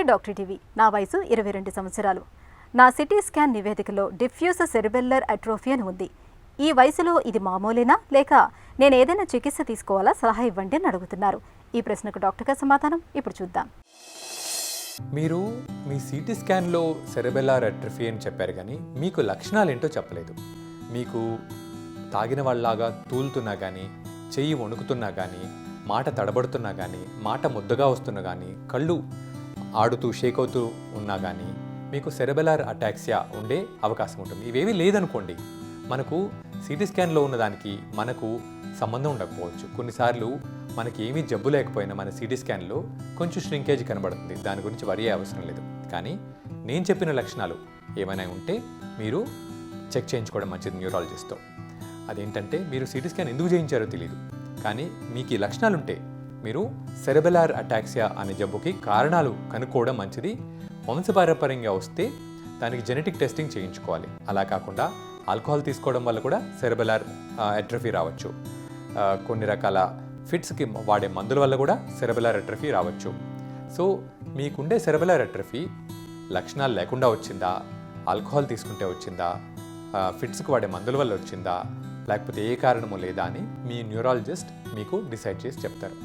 Doctor TV. నా వయసు 22 సంవత్సరాలు. నా సిటీ స్కాన్ నివేదికలో డిఫ్యూజ్ సెరిబెల్లర్ అట్రోఫీ అని ఉంది. ఈ వయసులో ఇది మామూలేనా లేక నేను ఏదైనా చికిత్స తీసుకోవాలా, సలహా ఇవ్వండి అని అడుగుతున్నారు. ఈ ప్రశ్నకు డాక్టర్ గారి సమాధానం ఇప్పుడు చూద్దాం. మీరు మీ సిటీ స్కాన్లో సెరెబెల్లార్ అట్రోఫీ అని చెప్పారు, కానీ మీకు లక్షణాలు ఏంటో చెప్పలేదు. మీకు తాగిన వాళ్ళలాగా తూలుతున్నా కానీ, చెయ్యి వణుకుతున్నా కానీ, మాట తడబడుతున్నా కానీ, మాట ముద్దగా వస్తున్నా కానీ, కళ్ళు ఆడుతూ షేక్ అవుతూ ఉన్నా కానీ మీకు సెరెబెల్లార్ అటాక్సియా ఉండే అవకాశం ఉంటుంది. ఇవేమీ లేదనుకోండి, మనకు సిటీ స్కాన్లో ఉన్నదానికి మనకు సంబంధం ఉండకపోవచ్చు. కొన్నిసార్లు మనకి ఏమీ జబ్బు లేకపోయినా మన సిటీ స్కాన్లో కొంచెం ష్రింకేజ్ కనబడుతుంది. దాని గురించి వరి అవసరం లేదు. కానీ నేను చెప్పిన లక్షణాలు ఏమైనా ఉంటే మీరు చెక్ చేయించుకోవడం మంచిది న్యూరాలజిస్ట్తో. అదేంటంటే, మీరు సిటీ స్కాన్ ఎందుకు చేయించారో తెలియదు, కానీ మీకు ఈ లక్షణాలు ఉంటే మీరు సెరెబెల్లార్ అటాక్సియా అనే జబ్బుకి కారణాలు కనుక్కోవడం మంచిది. వంశపారంపర్యంగా వస్తే దానికి జెనెటిక్ టెస్టింగ్ చేయించుకోవాలి. అలా కాకుండా ఆల్కహాల్ తీసుకోవడం వల్ల కూడా సెరెబెల్లార్ అట్రోఫీ రావచ్చు. కొన్ని రకాల ఫిట్స్కి వాడే మందుల వల్ల కూడా సెరెబెల్లార్ అట్రోఫీ రావచ్చు. సో మీకుండే సెరెబెల్లార్ అట్రోఫీ లక్షణాలు లేకుండా వచ్చిందా, ఆల్కహాల్ తీసుకుంటే వచ్చిందా, ఫిట్స్కి వాడే మందుల వల్ల వచ్చిందా, లేకపోతే ఏ కారణము లేదా అని మీ న్యూరాలజిస్ట్ మీకు డిసైడ్ చేసి చెప్తారు.